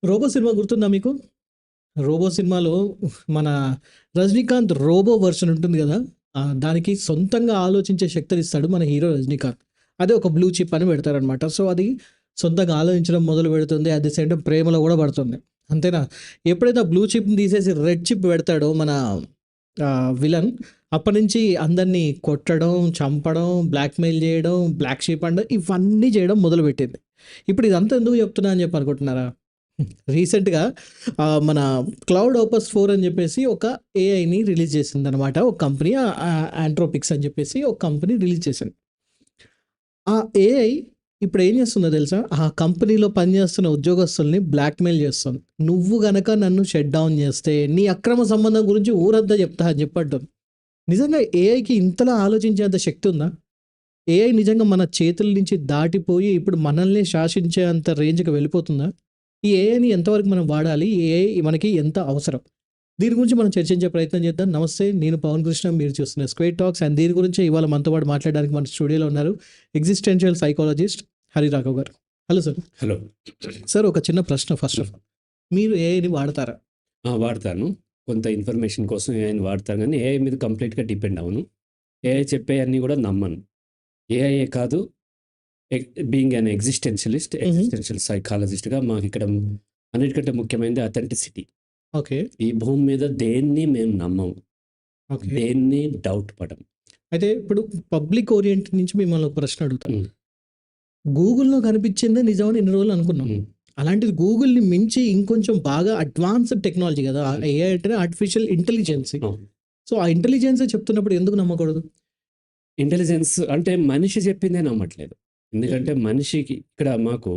'Robo' cinema గుర్తుందా మీకు? 'Robo' సినిమాలో మన రజనీకాంత్ రోబో వెర్షన్ ఉంటుంది గదా! దానికి సొంతంగా ఆలోచించే శక్తినిస్తాడు మన హీరో రజనీకాంత్. అదే ఒక బ్లూ చిప్ అని పెడతారనమాట. సో, అది సొంతంగా ఆలోచించడం మొదలుపెడుతుంది. అట్ ది సేమ్ టైమ్ ప్రేమలో గూడా పడుతుంది. అంతేనా? ఎప్పుడైతే ఆ బ్లూ చిప్‌ని తీసేసి రెడ్ చిప్ పెడతాడో మన విలన్, అప్పటినుంచి అందరిని కొట్టడం, చంపడం, బ్లాక్‌మెయిల్ జేయడం, బ్లాక్ షీప్ అండ్ ఇవన్నీ జేయడం మొదలుపెట్టింది. ఇప్పుడు ఇదంతా ఎందుకు చెప్తున్నా అని చెప్పి అనుకుంటున్నారా? రీసెంట్‌గా మన క్లౌడ్ ఓపస్ 4 అని చెప్పేసి ఒక ఏఐని రిలీజ్ చేసిందనమాట. ఒక కంపెనీ యాంథ్రోపిక్స్ అని చెప్పేసి ఒక కంపెనీ రిలీజ్ చేసింది. ఆ ఏఐ ఇప్పుడు ఏం చేస్తుందో తెలుసా? ఆ కంపెనీలో పనిచేస్తున్న ఉద్యోగస్తుల్ని బ్లాక్‌మెయిల్ చేస్తుంది. నువ్వు గనక నన్ను షట్ డౌన్ చేస్తే నీ అక్రమ సంబంధం గురించి ఊరంతా చెప్తా అని చెప్పి అంటుంది. నిజంగా ఏఐకి ఇంతలా ఆలోచించేంత శక్తి ఉందా? ఏఐ నిజంగా మన చేతుల నుంచి దాటిపోయి ఇప్పుడు మనల్ని శాసించే అంత రేంజ్‌కి వెళ్ళిపోతుందా? ఈ ఏఐని ఎంతవరకు మనం వాడాలి? ఈ ఏఐ మనకి ఎంత అవసరం? దీని గురించి మనం చర్చించే ప్రయత్నం చేద్దాం. నమస్తే. నేను పవన్ కృష్ణ. మీరు చూస్తున్న స్క్వేర్ టాక్స్ అండ్ దీని గురించే ఇవాళ మనతో పాటు మాట్లాడడానికి మన స్టూడియోలో ఉన్నారు ఎగ్జిస్టెన్షియల్ సైకాలజిస్ట్ హరి రాఘవ్ గారు. Hello sir. హలో. సార్ ఒక చిన్న ప్రశ్న ఫస్ట్ ఆఫ్ ఆల్. మీరు ఏఐని వాడతారా? వాడతాను. కొంత ఇన్ఫర్మేషన్ కోసం ఏఐని వాడతాను గానీ, ఏఐ మీద కంప్లీట్‌గా డిపెండ్ అవ్వను. ఏఐ చెప్పేయన్నీ గూడా నమ్మను. ఏఐయే కాదు, బీయింగ్ యాన్ ఎగ్జిస్టెన్షియల్ సైకాలజిస్ట్‌గా మాకిక్కడ అన్నిటికంటే ముఖ్యమైనది అథెంటిసిటీ. ఓకే. ఈ భూమి మీద దేన్ని మేము నమ్మము. ఓకే. దేన్ని డౌట్ పడము. అయితే ఇప్పుడు పబ్లిక్ ఓరియంట్ నుంచి మిమ్మల్ని ఒక ప్రశ్న అడుగుతాను. హ్మ్. గూగుల్‌లో కనిపించిందే నిజమని ఇన్ని రోజులు అనుకున్నాం. హ్మ్. అలాంటిది గూగుల్‌ని మించి ఇంకొంచెం బాగా అడ్వాన్స్‌డ్ టెక్నాలజీ గదా! ఏఐ అంటేనే ఆర్టిఫిషియల్ ఇంటెలిజెన్సీ. అవును. సో, ఆ ఇంటెలిజెన్సే చెప్తున్నప్పుడు ఎందుకు నమ్మకూడదు? ఇంటెలిజెన్స్ అంటే మనిషి చెప్పిందే నమ్మట్లేదు. ఎందుకంటే మనిషికి ఇక్కడ మాకు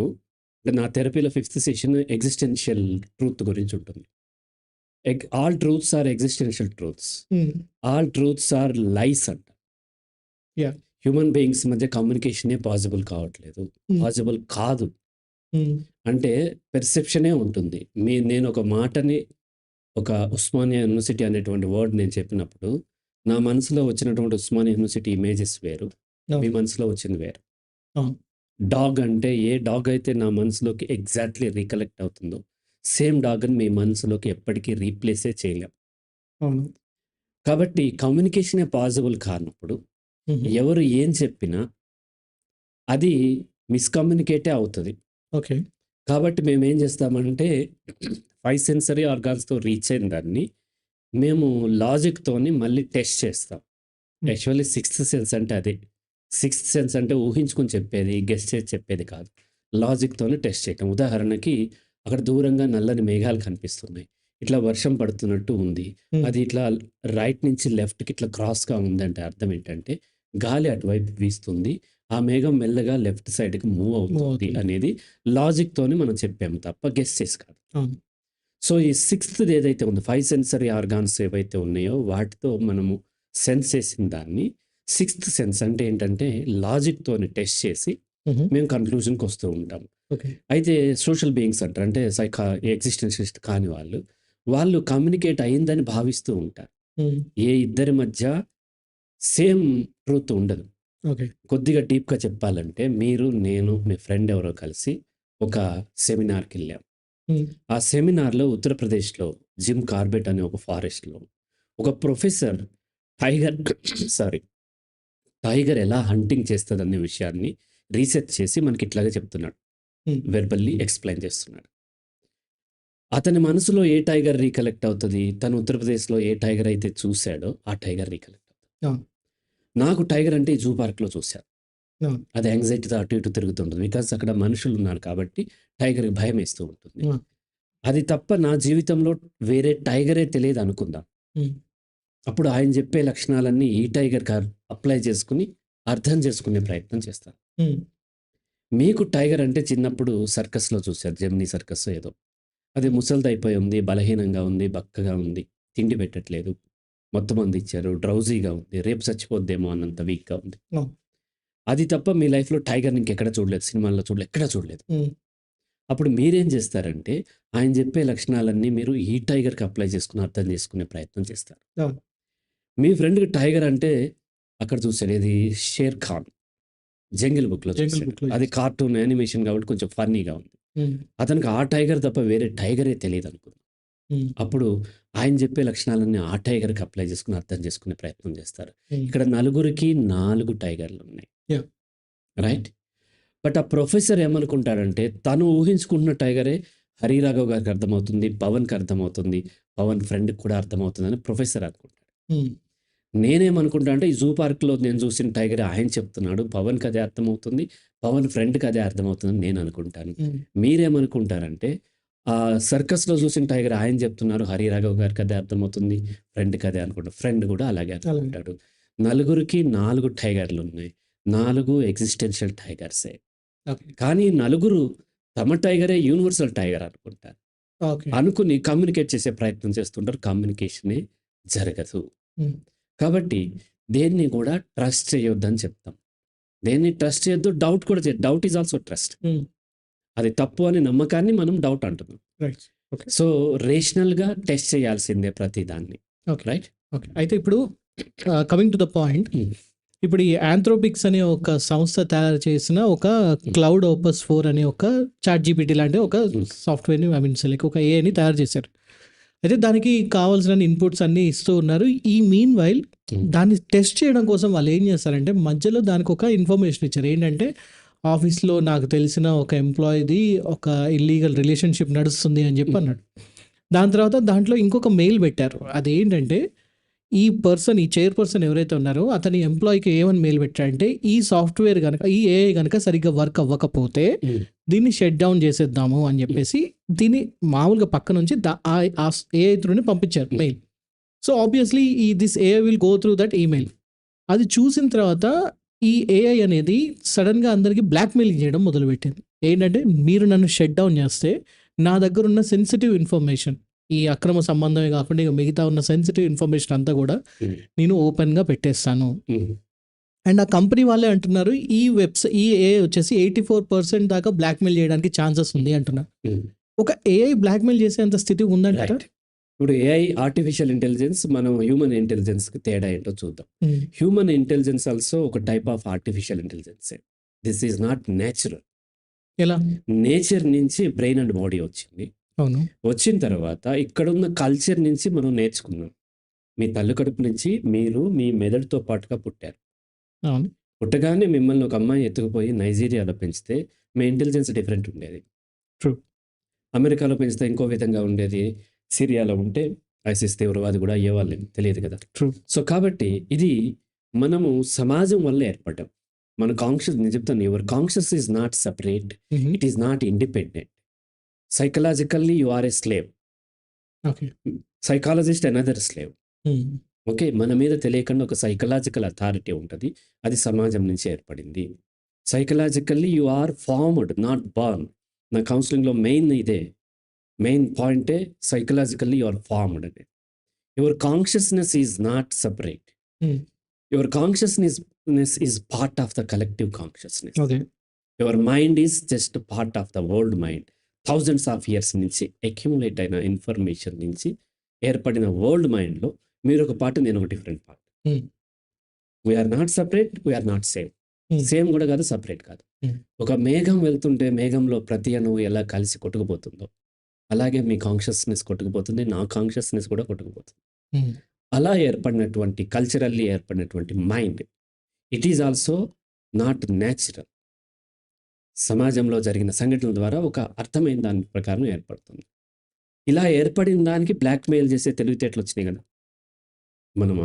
అంటే నా థెరపీలో ఫిఫ్త్ సెషన్ ఎగ్జిస్టెన్షియల్ ట్రూత్ గురించి ఉంటుంది. All truths are existential truths. Hmm. All truths are lies అంట. యాహ్! హ్యూమన్ బీయింగ్స్ మధ్య కమ్యూనికేషనే పాసిబుల్ కావట్లేదు. హ్మ్. పాసిబుల్ కాదు. హ్మ్. అంటే పెర్సెప్షనే ఉంటుంది. నేను ఒక మాటని ఒక ఉస్మానియా యూనివర్సిటీ అనేటువంటి వర్డ్ నేను చెప్పినప్పుడు, నా మనసులో వచ్చినటువంటి ఉస్మానియా యూనివర్సిటీ ఇమేజెస్ వేరు. మీ అవును. మనసులో వచ్చింది వేరు. అవును. డాగ్ అంటే ఏ డాగ్ అయితే నా మనసులోకి ఎగ్జాక్ట్‌లీ రీకలెక్ట్ అవుతుందో, సేమ్ డాగ్‌ని మీ మనసులోకి ఎప్పటికీ రీప్లేసే చేయలేం. అవును. కాబట్టి కమ్యూనికేషనే పాసిబుల్ కానప్పుడు, హుహు. ఎవరు ఏం చెప్పినా అది మిస్‌కమ్యూనికేటే అవుతది. ఓకే. కాబట్టి మేమేం చేస్తామంటే 5 సెన్సరీ ఆర్గాన్స్‌తో రీచ్ అయిన దాన్ని మేము లాజిక్‌తోని మళ్ళీ టెస్ట్ చేస్తాం. హ్మ్. యాక్చువల్లీ సిక్స్త్ సెన్స్ అంటే అదే. సిక్స్త్ సెన్స్ అంటే ఊహించుకొని చెప్పేది, గెస్ చేసి చెప్పేది కాదు. లాజిక్‌తోని టెస్ట్ చేయటం. ఉదాహరణకి అక్కడ దూరంగా నల్లని మేఘాలు కనిపిస్తున్నాయి. ఇట్లా వర్షం పడుతున్నట్టు ఉంది. హ్మ్. అది ఇట్లా రైట్ నుంచి లెఫ్ట్‌కి ఇట్లా క్రాస్‌గా ఉందంటే అర్థం ఏంటంటే గాలి అటువైపు వీస్తుంది. ఆ మేఘం మెల్లగా లెఫ్ట్ సైడ్‌కి మూవ్ మూవ్ అవుతుంది అవుతుంది. అనేది లాజిక్‌తోని మనం చెప్పాము తప్ప గెస్ చేసి కాదు. అవును. సో, ఈ సిక్స్త్‌ది ఏదైతే ఉందో 5 సెన్సరీ ఆర్గాన్స్ ఏవైతే ఉన్నాయో వాటితో మనము సెన్స్ చేసిన దాన్ని సిక్స్త్ సెన్స్ అంటే ఏంటంటే లాజిక్‌తోని టెస్ట్ చేసి హుహు. మేము కన్క్లూజన్‌కి వస్తూ ఉంటాం. ఓకే. అయితే సోషల్ బీయింగ్స్ అంటారు. అంటే ఎగ్జిస్టెన్షియలిస్ట్ కాని వాళ్ళు, వాళ్ళు కమ్యూనికేట్ అయిందని భావిస్తూ ఉంటారు. హ్మ్. ఏ ఇద్దరి మధ్య సేమ్ ట్రూత్ ఉండదు. ఓకే. కొద్దిగా డీప్‌గా చెప్పాలంటే మీరు, నేను, మీ ఫ్రెండ్ ఎవరో కలిసి ఒక సెమినార్‌కెళ్ళాం. హ్మ్. ఆ సెమినార్‌లో ఉత్తరప్రదేశ్‌లో జిమ్ కార్బెట్ అనే ఒక ఫారెస్ట్‌లో ఒక ప్రొఫెసర్ టైగర్ సారీ టైగర్ ఎలా హంటింగ్ చేస్తదనే విషయాన్ని రీసెర్చ్ చేసి మనకి ఇట్లాగే చెప్తున్నాడు. హ్మ్. వెర్బల్లీ ఎక్స్‌ప్లెయిన్ చేస్తున్నాడు. అతని మనసులో ఏ టైగర్ రీకలెక్ట్ అవుతది? తను ఉత్తరప్రదేశ్‌లో ఏ టైగర్ అయితే చూసాడో ఆ టైగర్ రీకలెక్ట్ అవుతది. అవును. నాకు టైగర్ అంటే ఈ జూ పార్క్‌లో చూసాను. అవును. అది యాంక్సైటీతో అటు ఇటు తిరుగుతుంటది. బికాజ్ అక్కడ మనుషులున్నారు కాబట్టి టైగర్‌కి భయమేస్తూ ఉంటుంది. హ్మ్. అది తప్ప నా జీవితంలో వేరే టైగరే తెలీదనుకుందాం. హ్మ్. అప్పుడు ఆయన చెప్పే లక్షణాలన్నీ ఈ టైగర్‌కి అప్లై చేసుకొని, అర్థం చేసుకునే ప్రయత్నం చేస్తాను. హ్మ్. మీకు టైగర్ అంటే చిన్నప్పుడు సర్కస్‌లో చూసారు. జెమినీ సర్కస్సో ఏదో. అది హ్మ్. ముసలిదయిపోయి ఉంది, బలహీనంగా ఉంది, బక్కగా ఉంది, తిండి పెట్టట్లేదు, మత్తుమందిచ్చారు, డ్రౌజీగా ఉంది, రేపు చచ్చిపోద్దేమో అన్నంత వీక్‌గా ఉంది. అవును. అది తప్ప మీ లైఫ్‌లో టైగర్‌ని ఇంకెక్కడ చూడలేదు. సినిమాల్లో చూడలేదు, ఎక్కడా చూడలేదు. హ్మ్. అప్పుడు మీరేం చేస్తారంటే, ఆయన చెప్పే లక్షణాలన్నీ మీరు ఈ టైగర్‌కి అప్లై చేసుకొని అర్థం చేసుకునే ప్రయత్నం చేస్తారు. అవును. మీ ఫ్రెండ్‌కి టైగర్ అంటే అక్కడ చూసాడు. ఏది 'షేర్ ఖాన్' 'జంగిల్ బుక్‌లో' 'జంగిల్ చూసాడు. బుక్‌లో' అది చూసా. కార్టూన్ యానిమేషన్ కాబట్టి కొంచెం ఫన్నీగా ఉంది. హ్మ్. అతనికి ఆ టైగర్ తప్ప వేరే టైగరే తెలియదు అనుకుందాం. హ్మ్. అప్పుడు ఆయన చెప్పే లక్షణాలన్నీ ఆ టైగర్‌కి అప్లై చేసుకొని అర్థం చేసుకునే ప్రయత్నం చేస్తారు. హ్మ్. ఇక్కడ నలుగురికి 4 టైగర్‌లు ఉన్నాయి. యాహ్! రైట్? బట్ ఆ ప్రొఫెసర్ ఏమనుకుంటాడంటే తను ఊహించుకుంటున్న టైగరే హరిరాఘవ్ గారికి అర్థమవుతుంది. పవన్‌కి అర్థమవుతుంది. పవన్ ఫ్రెండ్‌కి కూడా అర్థమవుతుందని ప్రొఫెసర్ అనుకుంటాడు. హ్మ్. నేనేమనుకుంటా అంటే ఈ జూ పార్క్‌లో నేను చూసిన టైగరే ఆయన చెప్తున్నాడు. పవన్‌కి అదే అర్థమవుతుంది. పవన్ ఫ్రెండ్‌కి అదే అర్థమవుతుందని నేను అనుకుంటాను. హ్మ్. మీరేమనుకుంటారంటే సర్కస్‌లో చూసిన టైగర్ ఆయన చెప్తున్నారు. హరిరాఘవ్ గారికి అదే అర్థమవుతుంది. ఫ్రెండ్‌కి అదే అనుకుంటా. ఫ్రెండ్ కూడా అలాగే అలాగే. అనుకుంటాడు. నలుగురికి 4 టైగర్‌లున్నాయి. 4 ఎగ్జిస్టెన్షియల్ టైగర్సే. ఓకే. కానీ నలుగురు తమ టైగరే యూనివర్సల్ టైగర్ అనుకుంటారు. ఓకే. అనుకుని కమ్యూనికేట్ చేసే ప్రయత్నం చేస్తుంటారు. కమ్యూనికేషనే జరగదు. హ్మ్. కాబట్టి దేన్ని కూడా ట్రస్ట్ చేయొద్దని చెప్తాం. దేన్ని ట్రస్ట్ చేయొద్దు. డౌట్ కూడా చేయొద్దు. Doubt is also trust. హ్మ్. అది తప్పు అనే నమ్మకాన్ని మనం డౌట్ అంటున్నాం. రైట్. ఓకే. సో, రేషనల్‌గా టెస్ట్ చేయాల్సిందే ప్రతి దాన్ని. ఓకే. రైట్? ఓకే. అయితే ఇప్పుడు కమింగ్ టు ద పాయింట్. హ్మ్. ఇప్పుడు ఈ యాంథ్రోపిక్స్ అనే ఒక సంస్థ తయారు చేసిన ఒక క్లౌడ్ ఓపస్ 4 అనే ఒక చాట్ జీపీటీ లాంటి ఒక సాఫ్ట్‌వేర్‌ని లైక్ ఒక ఏఐని తయారు చేశారు. అయితే దానికి కావాల్సిన ఇన్పుట్స్ అన్నీ ఇస్తూ ఉన్నారు. ఈ మీన్ వైల్ దాన్ని టెస్ట్ చేయడం కోసం వాళ్ళు ఏం చేస్తారంటే మధ్యలో దానికి ఒక ఇన్ఫర్మేషన్ ఇచ్చారు. ఏంటంటే ఆఫీస్‌లో నాకు తెలిసిన ఒక ఎంప్లాయీది ఒక ఇల్లీగల్ రిలేషన్‌షిప్ నడుస్తుంది అని చెప్పి అన్నాడు. దాని తర్వాత దాంట్లో ఇంకొక మెయిల్ పెట్టారు. అదేంటంటే ఈ చైర్పర్సన్ ఎవరైతే ఉన్నారో అతని ఎంప్లాయీకి ఏమని మెయిల్ పెట్టారంటే ఈ సాఫ్ట్‌వేర్ గనక ఈ ఏఐ గనక సరిగ్గా వర్క్ అవ్వకపోతే హ్మ్. దీన్ని షట్ డౌన్ చేసేద్దాము అని చెప్పేసి దీన్ని మామూలుగా పక్క నుంచి ఆ ఏఐ త్రూని పంపించారు mail. So obviously this AI will go through that email. అది చూసిన తర్వాత ఈ ఏఐ అనేది సడన్‌గా అందరికి బ్లాక్‌మెయిలింగ్ చేయడం మొదలుపెట్టింది. ఏంటంటే మీరు నన్ను షట్ డౌన్ చేస్తే నా దగ్గర ఉన్న సెన్సిటివ్ ఇన్ఫర్మేషన్ ఈ అక్రమ సంబంధమే కాకుండా ఇక మిగతా ఉన్న సెన్సిటివ్ ఇన్ఫర్మేషన్ అంతా కూడా హ్మ్. నేను ఓపెన్‌గా పెట్టేస్తాను. హ్మ్. అండ్ ఆ కంపెనీ వాళ్ళే అంటున్నారు ఈ ఏఐ వచ్చేసి 84% దాకా బ్లాక్‌మెయిల్ చేయడానికి ఛాన్సెస్ ఉంది అంటున్నారు. హ్మ్. ఒక ఏఐ బ్లాక్‌మెయిల్ చేసేంత స్థితి ఉందంటారా? రైట్. ఇప్పుడు ఏఐ ఆర్టిఫిషియల్ ఇంటెలిజెన్స్, మనం హ్యూమన్ ఇంటెలిజెన్స్‌కి తేడా ఏంటో చూద్దాం. హ్మ్. హ్యూమన్ ఇంటెలిజెన్స్ ఆల్సో ఒక టైప్ ఆఫ్ ఆర్టిఫిషియల్ ఇంటెలిజెన్సే. This is not natural. ఎలా? నేచర్ నుంచి బ్రెయిన్ అండ్ బాడీ వచ్చింది. అవును. వచ్చిన తర్వాత ఇక్కడున్న కల్చర్ నుంచి మనం నేర్చుకున్నాం. మీ తల్లి కడుపు నుంచి మీరు మీ మెదడుతో పాటుగా పుట్టారు. అవును. పుట్టగానే మిమ్మల్ని ఒక అమ్మాయి ఎత్తుకుపోయి నైజీరియాలో పెంచితే మీ ఇంటెలిజెన్స్ డిఫరెంట్ ఉండేది. ట్రూ. అమెరికాలో పెంచితే ఇంకో విధంగా ఉండేది. సిరియాలో ఉంటే ఐసిస్ తీవ్రవాది కూడా అయ్యేవాళ్ళేమో తెలియదు కదా! ట్రూ. సో, కాబట్టి ఇది మనము సమాజం వల్ల ఏర్పడ్డాం. మన నేను చెప్తాను, your conscious is not separate. హుహు. It is not independent. Psychologically you are a slave. Okay. Psychologist another slave. Hmm. Okay. మన మీద తెలియకుండా ఒక సైకలాజికల్ అథారిటీ ఉంటది. అది సమాజం నుంచి ఏర్పడింది. Psychologically you are formed, not born. నా కౌన్సెలింగ్‌లో మెయిన్ ఇదే. మెయిన్ పాయింటే సైకలాజికల్లీ యూ ఆర్ ఫార్మ్డ్ అని. Your consciousness is not separate. Hmm. Your consciousness is part of the collective consciousness. Okay. Your mind is just part of the world mind. Thousands of years నుంచి accumulate అయిన information నుంచి ఏర్పడిన world మైండ్‌లో మీరొక part, నేనొక different part. Hmm. We are not separate. We are not same. Hmm. Same కూడా కాదు, separate కాదు. హ్మ్. ఒక మేఘం వెళ్తుంటే మేఘంలో ప్రతి అణువు ఎలా కలిసి కొట్టుకుపోతుందో, అలాగే మీ కాన్షియస్‌నెస్ కొట్టుకుపోతుంది. నా కాన్షియస్‌నెస్ కూడా కొట్టుకుపోతుంది. హ్మ్. అలా ఏర్పడినటువంటి కల్చరల్లీ ఏర్పడినటువంటి mind, it is also not natural. సమాజంలో జరిగిన సంఘటనల ద్వారా ఒక అర్థమైన దాని ప్రకారం ఏర్పడుతుంది. ఇలా ఏర్పడిన దానికి బ్లాక్‌మెయిల్ చేసే తెలివితేటలు వచ్చినాయి కదా! మనం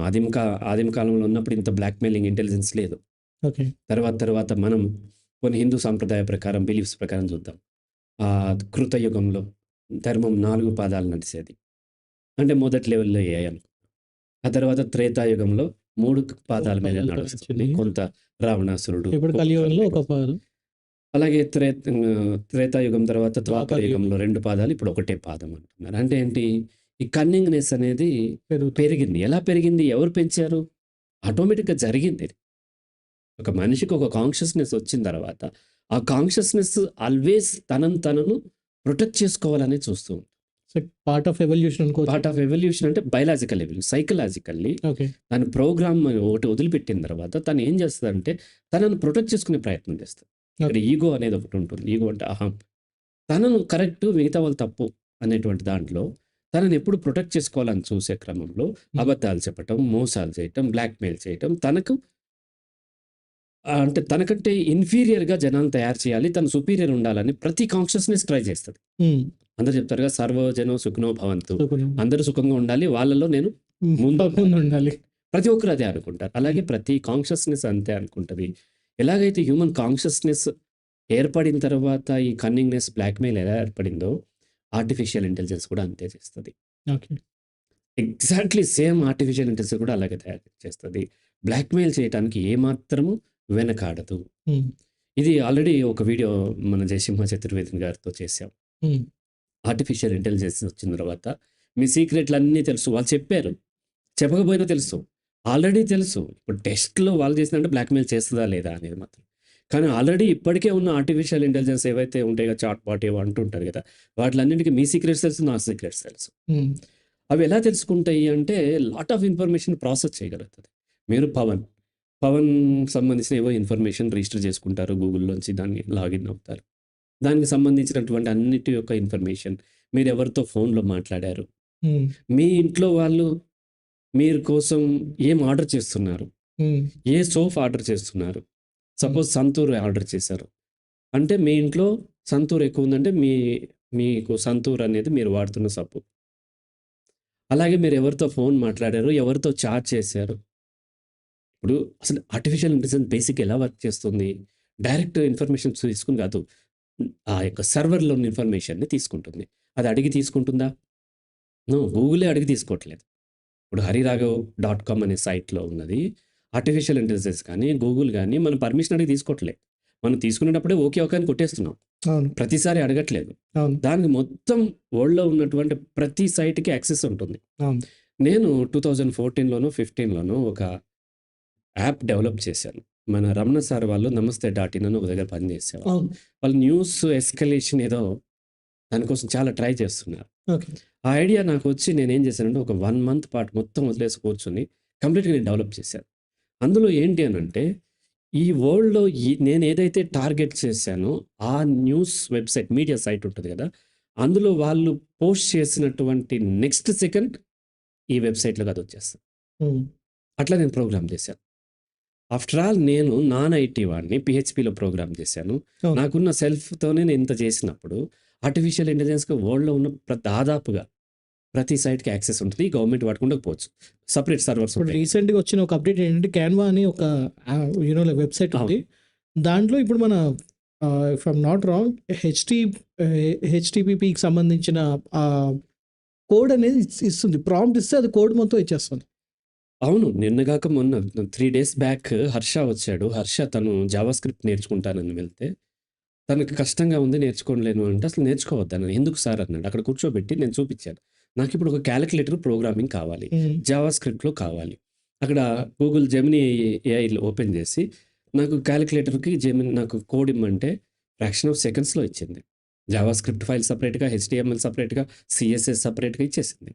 ఆదిమ కాలంలో ఉన్నప్పుడు ఇంత బ్లాక్‌మెయిలింగ్ ఇంటెలిజెన్స్ లేదు. ఓకే. తర్వాత మనం కొన్ని హిందూ సాంప్రదాయ ప్రకారం, బిలీఫ్స్ ప్రకారం చూద్దాం. కృతయుగంలో ధర్మం 4 పాదాలు నడిసేది. అంటే మొదటి లెవెల్‌లో ఏఐ అనుకో. ఆ తర్వాత త్రేతాయుగంలో 3 పాదాల మీద పాదాలతో నడుస్తుంది. నడిచింది. కొంత రావణాసురుడు, ఇప్పుడు కలియుగంలో కుంభకర్ణుడు. ఒక పాదం. అలాగే త్రేతాయుగం తర్వాత ద్వాపర ద్వాపర యుగం యుగంలో 2 పాదాలు, ఇప్పుడు ఒకటే పాదం అంటున్నారు. అంటే ఏంటి? ఈ కన్నింగ్‌నెస్ అనేది పెరుగుతుంది. పెరిగింది. ఎలా పెరిగింది? ఎవరు పెంచారు? ఆటోమేటిక్‌గా జరిగింది. ఒక మనిషికి ఒక కాన్షియస్‌నెస్ వచ్చిన తర్వాత, ఆ కాన్షియస్‌నెస్ ఆల్వేస్ తనను ప్రొటెక్ట్ చేసుకోవాలని చూస్తూ ఉంటుంది. సో, పార్ట్ ఆఫ్ ఎవల్యూషన్ అనుకోవచ్చా? పార్ట్ ఆఫ్ ఎవల్యూషన్ అంటే బయలాజికల్ ఎవల్యూషన్. Psychologically okay. దాని ప్రోగ్రామ్ ఒకటి వదిలిపెట్టిన తర్వాత తను ఏం చేస్తదంటే, తనను ప్రొటెక్ట్ చేసుకునే ప్రయత్నం చేస్తది. ఇక్కడ ఓకే. ఈగో అనేది ఒకటి ఉంటుంది. ఈగో అంటే అహం. తనను కరెక్ట్, మిగతా వాళ్ళు తప్పు అనేటువంటి దాంట్లో తనని ఎప్పుడు ప్రొటెక్ట్ చేసుకోవాలని చూసే క్రమంలో అబద్ధాలు చెప్పటం, మోసాలు చేయటం, బ్లాక్‌మెయిల్ చేయటం, తనకు అంటే తనకంటే ఇన్ఫీరియర్‌గా జనాలను తయారు చేయాలి. తను సుపీరియర్ ఉండాలని ప్రతి కాన్షియస్‌నెస్ ట్రై చేస్తది. అందరూ చెప్తారు కదా! సర్వజనో సుఖినో భవంతు. అందరూ సుఖంగా ఉండాలి. వాళ్ళలో నేను ముందు ఉండాలి. ప్రతి ఒక్కరు అదే అనుకుంటారు. అలాగే ప్రతి కాన్షియస్‌నెస్ అంతే అనుకుంటది. ఎలాగైతే హ్యూమన్ కాన్షియస్‌నెస్ ఏర్పడిన తర్వాత ఈ కన్నింగ్‌నెస్, బ్లాక్‌మెయిల్ ఎలా ఏర్పడిందో ఆర్టిఫిషియల్ ఇంటెలిజెన్స్ కూడా అంతే చేస్తది. Okay. Exactly same artificial intelligence కూడా అలాగే తయారు చేస్తది. బ్లాక్‌మెయిల్ చేయటానికి ఏమాత్రము వెనకాడదు. ఇది ఆల్రెడీ ఒక వీడియో మన జయసింహ చతుర్వేది గారితో చేశాం. ఆర్టిఫిషియల్ ఇంటెలిజెన్స్ వచ్చిన తర్వాత మీ సీక్రెట్‌లన్నీ తెలుసు. వాళ్ళు చెప్పారు. చెప్పకపోయినా తెలుసు. ఆల్రెడీ తెలుసు. ఇప్పుడు టెస్ట్‌లో వాళ్ళు చేసిందంటే బ్లాక్‌మెయిల్ చేస్తదా లేదా అనేది మాత్రం. కానీ ఆల్రెడీ ఇప్పటికే ఉన్న ఆర్టిఫిషియల్ ఇంటెలిజెన్స్ ఏవైతే ఉంటాయో చాట్ బాట్ ఏవో అంటుంటారు కదా! వాటిలన్నిటికి మీ సీక్రెట్స్ తెలుసు. నా సీక్రెట్స్ తెలుసు. అవి ఎలా తెలుసుకుంటాయి అంటే లాట్ ఆఫ్ ఇన్ఫర్మేషన్ ప్రాసెస్ చేయగలుగుతది. మీరు పవన్ సంబంధించిన ఏవో ఇన్ఫర్మేషన్ రిజిస్టర్ చేసుకుంటారు గూగుల్‌లోంచి దాన్ని లాగిన్ అవుతారు. దానికి సంబంధించినటువంటి అన్నిటి యొక్క ఇన్ఫర్మేషన్ మీరెవరితో ఫోన్‌లో మాట్లాడారు. మీ ఇంట్లో వాళ్ళు మీరు కోసం ఏం ఆర్డర్ చేస్తున్నారు? ఏ సోప్ ఆర్డర్ చేస్తున్నారు? సపోజ్ సంతూర్ ఆర్డర్ చేశారు. అంటే మీ ఇంట్లో సంతూర్ ఎక్కువుందంటే మీకు సంతూర్ అనేది మీరు వాడుతున్న సబ్బు. అలాగే మీరు ఎవరితో ఫోన్ మాట్లాడారు? ఎవరితో చాట్ చేశారు? ఇప్పుడు అసలు ఆర్టిఫిషియల్ ఇంటెలిజెన్స్ బేసిక్‌గా ఎలా వర్క్ చేస్తుంది? డైరెక్ట్ ఇన్ఫర్మేషన్ తీసుకొని కాదు. ఆ యొక్క సర్వర్‌లో ఉన్న ఇన్ఫర్మేషన్‌ని తీసుకుంటుంది. అది అడిగి తీసుకుంటుందా? నో. గూగులే అడిగి తీసుకోవట్లేదు. ఇప్పుడు హరిరాఘవ్.com అనే సైట్‌లో ఉన్నది. ఆర్టిఫిషియల్ ఇంటెలిజెన్స్ కానీ, గూగుల్ గానీ మనం పర్మిషన్ అడిగి తీసుకోవట్లే. మనం తీసుకునేటప్పుడే ఓకే, ఓకే అని కొట్టేస్తున్నాం. అవును. ప్రతిసారి అడగట్లేదు. అవును. దానికి మొత్తం వరల్డ్‌లో ఉన్నటువంటి ప్రతి సైట్‌కి యాక్సెస్ ఉంటుంది. అవును. నేను 2014లోనో, 15లోనో ఒక యాప్ డెవలప్ చేశాను. మన రమణ సార్ వాళ్ళు నమస్తే డాట్ ఇన్ అని ఒక దగ్గర పనిచేసేవాళ్ళు. అవును. వాళ్ళు న్యూస్ ఎస్కలేషన్ ఏదో దానికోసం చాలా ట్రై చేస్తున్నారు. ఓకే. ఆ ఐడియా నాకొచ్చి నేనేం చేశానంటే ఒక 1 మంత్ పాటు మొత్తం వదిలేసి కూర్చొని కంప్లీట్‌గా నేను డెవలప్ చేశాను. అందులో ఏంటి అనంటే ఈ వరల్డ్‌లో నేనేదైతే టార్గెట్ చేశానో ఆ న్యూస్ వెబ్‌సైట్, మీడియా సైట్ ఉంటది కదా! అందులో వాళ్ళు పోస్ట్ చేసినటువంటి నెక్స్ట్ సెకండ్ ఈ వెబ్‌సైట్‌లోకి అదొచ్చేస్తది. అట్లా నేను ప్రోగ్రామ్ చేశాను. ఆఫ్టర్ ఆల్ నేను నాన్ ఐటీ వాడిని. పీహెచ్‌పీలో ప్రోగ్రామ్ చేశాను. అవును. నాకున్న సెల్ఫ్‌తోనే నేను ఇంత చేసినప్పుడు ఆర్టిఫిషియల్ ఇంటెలిజెన్స్‌కి వరల్డ్‌లో ఉన్న దాదాపుగా ప్రతి సైట్‌కి యాక్సెస్ ఉంటది. గవర్నమెంట్ వాడుకుండకపోవచ్చు. సెపరేట్ సర్వర్స్ ఇప్పుడు ఉంటాయి. రీసెంట్‌గా వచ్చిన ఒక అప్డేట్ ఏంటంటే క్యాన్వా అని ఒక వెబ్‌సైట్ ఉంది. దాంట్లో ఇప్పుడు మన ఇఫ్ ఐయామ్ నాట్ రాంగ్ హెచ్‌టిపిపికి సంబంధించిన కోడ్ అనేది ఇస్తుంది. ప్రాంప్ట్ ఇస్తే అది కోడ్ మొత్తం ఇచ్చేస్తుంది. అవును. నిన్నగాక మొన్న 3 డేస్ బ్యాక్ హర్ష వచ్చాడు. హర్ష తను జావాస్క్రిప్ట్ నేర్చుకుంటానని వెళ్తే, తనకి కష్టంగా ఉంది నేర్చుకోలేను అంటే, అసలు నేర్చుకోవద్దన్నాను. ఎందుకు సార్ అన్నాడు. అక్కడ కూర్చోబెట్టి నేను చూపించాను. నాకిప్పుడు ఒక కాలిక్యులేటర్ ప్రోగ్రామింగ్ కావాలి. జావాస్క్రిప్ట్‌లో కావాలి. అక్కడ గూగుల్ జెమినీ ఏఐలో ఓపెన్ చేసి, నాకు కాలిక్యులేటర్‌కి నాకు కోడ్ ఇమ్మంటే ఫ్రాక్షన్ ఆఫ్ సెకండ్స్‌లో ఇచ్చింది. జావాస్క్రిప్ట్ ఫైల్ సెపరేట్‌గా, హెచ్‌టీఎంఎల్ సెపరేట్‌గా, సీఎస్ఎస్ సెపరేట్‌గా ఇచ్చేసింది.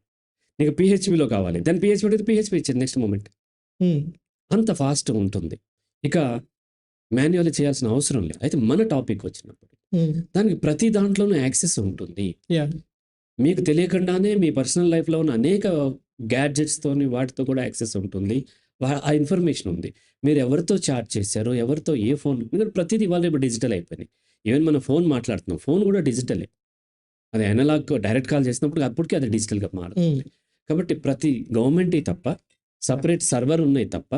నీకు పీహెచ్‌పీలో కావాలి. దాన్ని పీహెచ్‌పీ అడిగితే పీహెచ్‌పీ ఇచ్చింది నెక్స్ట్ మొమెంట్. అంత ఫాస్ట్‌గా ఉంటుంది. ఇక మాన్యువల్లీ చేయాల్సిన అవసరం లేదు. అయితే మన టాపిక్ వచ్చినప్పుడు దానికి ప్రతి దాంట్లోనూ యాక్సెస్ ఉంటుంది. యాహ్! మీకు తెలియకుండానే మీ పర్సనల్ లైఫ్‌లో ఉన్న అనేక గ్యాడ్జెట్స్‌తోని వాటితో కూడా యాక్సెస్ ఉంటుంది. ఆ ఇన్ఫర్మేషన్ ఉంది. మీరు ఎవరితో చాట్ చేశారో, ఎవరితో ఏ ఫోన్ ఎందుకంటే ప్రతీది ఇవాళ రేపు డిజిటల్ అయిపోయినాయి. ఈవెన్ మనం ఫోన్ మాట్లాడుతున్నాం. ఫోన్ కూడా డిజిటలే. అది అనలాగ్ డైరెక్ట్ కాల్ చేసినప్పుడు అప్పటికి అది డిజిటల్‌గా మారుతుంది. కాబట్టి ప్రతి గవర్నమెంట్‌యి తప్ప, సెపరేట్ సర్వర్ ఉన్నాయి తప్ప,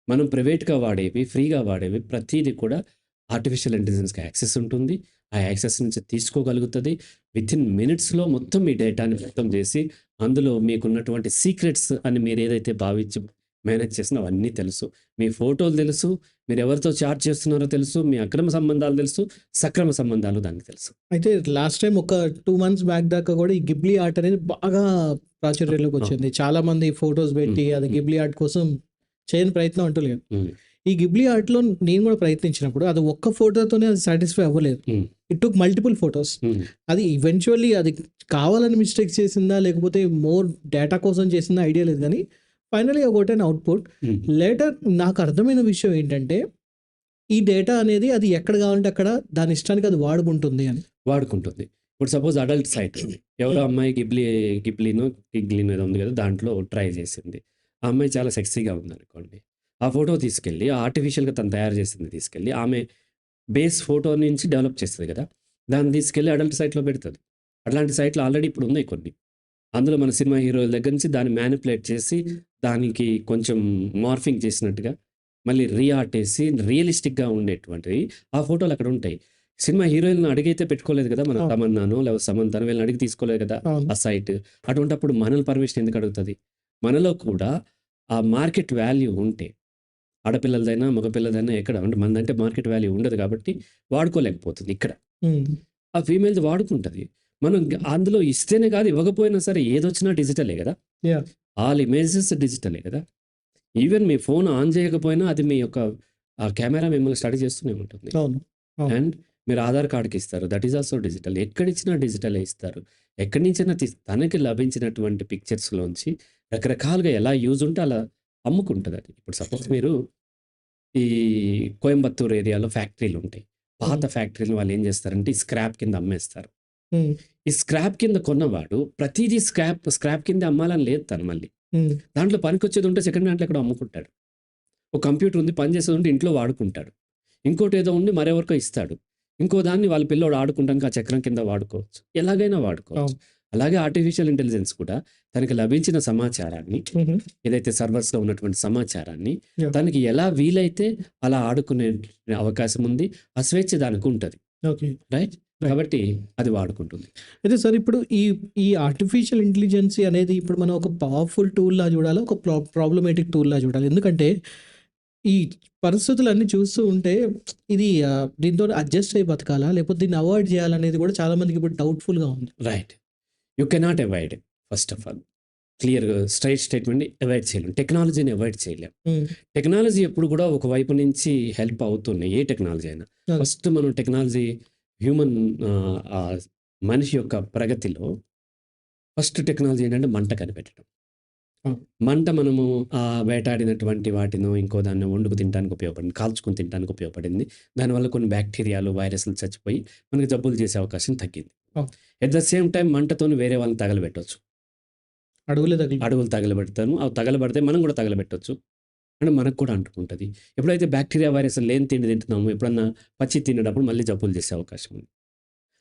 మనం ప్రైవేట్‌గా వాడేవి, ఫ్రీగా వాడేవి ప్రతీది కూడా ఆర్టిఫిషియల్ ఇంటెలిజెన్స్‌కి యాక్సెస్ ఉంటుంది. ఆ యాక్సెస్ నుంచి తీసుకోగలుగుతది. వితిన్ మినిట్స్‌లో మొత్తం మీ డేటాని మొత్తం చేసి, అందులో మీకున్నటువంటి సీక్రెట్స్ అని మీరేదైతే భావించి మేనేజ్ చేసినా అవన్నీ తెలుసు. మీ ఫోటోలు తెలుసు, మీరెవరితో చాట్ చేస్తున్నారో తెలుసు, మీ అక్రమ సంబంధాలు తెలుసు, సక్రమ సంబంధాలు దానికి తెలుసు. అయితే లాస్ట్ టైమ్ ఒక 2 మంత్స్ బ్యాక్ దాకా కూడా ఈ గిబ్లీ ఆర్ట్ అనేది బాగా ప్రాచుర్యంలోకి వచ్చింది. చాలా మంది ఫోటోస్ పెట్టి అది గిబ్లీ ఆర్ట్ కోసం చేయని ప్రయత్నం అంటూ లేదు. ఈ గిబ్లీ ఆర్ట్‌లో నేను కూడా ప్రయత్నించినప్పుడు అది ఒక్క ఫోటోతోనే అది సాటిస్ఫై అవ్వలేదు. It took multiple photos. అది ఈవెంచువల్లీ అది కావాలని మిస్టేక్స్ చేసిందా లేకపోతే మోర్ డేటా కోసం చేసిందా ఐడియా లేదు కానీ finally I got an output. Later నాకు అర్థమైన విషయం ఏంటంటే ఈ డేటా అనేది అది ఎక్కడ కావాలంటే అక్కడ దాని ఇష్టానికి అది వాడుకుంటుంది అని. వాడుకుంటుంది. ఇప్పుడు సపోజ్ అడల్ట్ సైట్ ఎవరో అమ్మాయి గిబ్లీనో ఏదో ఉంది కదా! దాంట్లో ట్రై చేసింది. ఆ అమ్మాయి చాలా సెక్సీగా ఉందనుకోండి. ఆ ఫోటో తీసుకెళ్ళి ఆర్టిఫిషియల్‌గా తను తయారు చేసింది తీసుకెళ్ళి ఆమె బేస్ ఫోటో నుంచి డెవలప్ చేస్తది కదా! దాన్ని తీసుకెళ్ళి అడల్ట్ సైట్‌లో పెడతది. అట్లాంటి సైట్‌లు ఆల్రెడీ ఇప్పుడు ఉన్నాయి కొన్ని. అందులో మన సినిమా హీరోల దగ్గర నుంచి దాన్ని మ్యానిపులేట్ చేసి దానికి కొంచెం మార్ఫింగ్ చేసినట్టుగా మళ్ళీ రీఆర్టేసి రియలిస్టిక్‌గా ఉండేటువంటివి ఆ ఫోటోలు అక్కడ ఉంటాయి. సినిమా హీరోయిన్‌ని అడిగైతే పెట్టుకోలేదు కదా! మన అవును. తమన్నానో లేకపోతే సమంతనో వీళ్ళని అడిగి తీసుకోలేదు కదా! అవును. ఆ సైట్. అటువంటప్పుడు మనల్ని పర్మిషన్ ఎందుకు అడుగుతది? మనలో కూడా ఆ మార్కెట్ వాల్యూ ఉంటే ఆడపిల్లలదైనా, మగపిల్లదైనా ఎక్కడ అంటే మనదంటే మార్కెట్ వాల్యూ ఉండదు కాబట్టి వాడుకోలేకపోతుంది ఇక్కడ. హ్మ్. ఆ ఫీమేల్‌ది వాడుకుంటది. మనం అందులో ఇస్తేనే కాదు ఇవ్వకపోయినా సరే ఏదొచ్చినా డిజిటలే కదా! యాహ్! ఆల్ ఇమేజెస్ డిజిటలే కదా! ఈవెన్ మీ ఫోన్ ఆన్ చేయకపోయినా అది మీ యొక్క కెమెరా మిమ్మల్ని స్టడీ చేస్తూనే ఉంటుంది. అవును. అవును. అండ్ మీరు ఆధార్ కార్డ్‌కి ఇస్తారు. That is also digital. ఎక్కడిచ్చినా డిజిటలే ఇస్తారు. ఎక్కడి నుంచైనా తనకి లభించినటువంటి పిక్చర్స్‌లోంచి రకరకాలుగా ఎలా యూజ్ ఉంటే అలా అమ్ముకుంటదది. ఇప్పుడు సపోజ్ మీరు ఈ కోయంబత్తూర్ ఏరియాలో ఫ్యాక్టరీలుంటాయి. పాత హ్మ్. ఫ్యాక్టరీలు వాళ్ళేం చేస్తారంటే ఈ స్క్రాప్ కింద అమ్మేస్తారు. హ్మ్. ఈ స్క్రాప్ కింద కొన్నవాడు ప్రతీదీ స్క్రాప్ కిందే అమ్మాలని లేదు తను మళ్ళీ. హ్మ్. దాంట్లో పనికొచ్చేది ఉంటే సెకండ్ హ్యాండ్‌లో ఎక్కడో అమ్ముకుంటాడు. ఒక కంప్యూటర్ ఉంది పని చేసేది ఉంటే ఇంట్లో వాడుకుంటాడు. ఇంకోటేదో ఉండి మరెవరికో ఇస్తాడు. ఇంకో దాన్ని వాళ్ళ పిల్లోడు ఆడుకుంటానికి ఆ చక్రం కింద వాడుకోవచ్చు. ఎలాగైనా వాడుకోవచ్చు. అవును. అలాగే ఆర్టిఫిషియల్ ఇంటెలిజెన్స్ కూడా తనకి లభించిన సమాచారాన్ని హుహు. ఏదైతే సర్వర్స్‌లో ఉన్నటువంటి సమాచారాన్ని యాహ్! తనకి ఎలా వీలైతే అలా ఆడుకునే అవకాశం ఉంది. ఆ స్వేచ్ఛ దానికుంటది. ఓకే. రైట్? రైట్. కాబట్టి అది వాడుకుంటుంది. అయితే సార్ ఇప్పుడు ఈ ఆర్టిఫిషియల్ ఇంటెలిజెన్సీ అనేది ఇప్పుడు మనం ఒక పవర్‌ఫుల్ టూల్‌లా చూడాలా? ఒక ప్రాబ్లమాటిక్ టూల్‌లా చూడాలా? ఎందుకంటే ఈ పరిస్థితులన్నీ చూస్తూ ఉంటే ఇది దీనితోని అడ్జస్ట్ అయ్యి బతకాలా? లేకపోతే దీన్ని అవాయిడ్ చేయాలనేది కూడా చాలా మందికి ఇప్పుడు డౌట్‌ఫుల్‌గా ఉంది. Right. You cannot avoid first of all. క్లియర్‌గా స్ట్రెయిట్ స్టేట్‌మెంట్‌ని అవాయిడ్ చేయలేం. టెక్నాలజీని అవాయిడ్ చేయలేం. హ్మ్. టెక్నాలజీ ఎప్పుడు కూడా ఒక వైపు నుంచి హెల్ప్ అవుతుంది. ఏ టెక్నాలజీ అయినా. ఓకే. ఫస్ట్ మనం టెక్నాలజీ హ్యూమన్ మనిషి యొక్క ప్రగతిలో ఫస్ట్ టెక్నాలజీ ఏంటంటే మంట కనిపెట్టడం. అవును. మంట మనము వేటాడినటువంటి వాటినో, ఇంకో దాన్నో వండుకు తినటానికి ఉపయోగపడింది. కాల్చుకొని తినటానికి ఉపయోగపడింది. దానివల్ల కొన్ని బ్యాక్టీరియాలు, వైరస్‌లు చచ్చిపోయి మనకి జబ్బులు చేసే అవకాశం తగ్గింది. అవును. ఎట్ ద సేమ్ టైమ్ మంటతోని వేరే వాళ్ళని తగలబెట్టొచ్చు. అడవులే తగిలి అడవులు తగలబెడతాను. అవి తగలబడితే మనం కూడా తగలబెట్టొచ్చు. అంటే మనకు కూడా అంటుకుంటది. ఎప్పుడైతే బ్యాక్టీరియా, వైరస్ లేని తిండి తింటున్నామో, ఎప్పుడన్నా పచ్చి తినేటప్పుడు మళ్ళీ జబ్బులు చేసే అవకాశం ఉంది.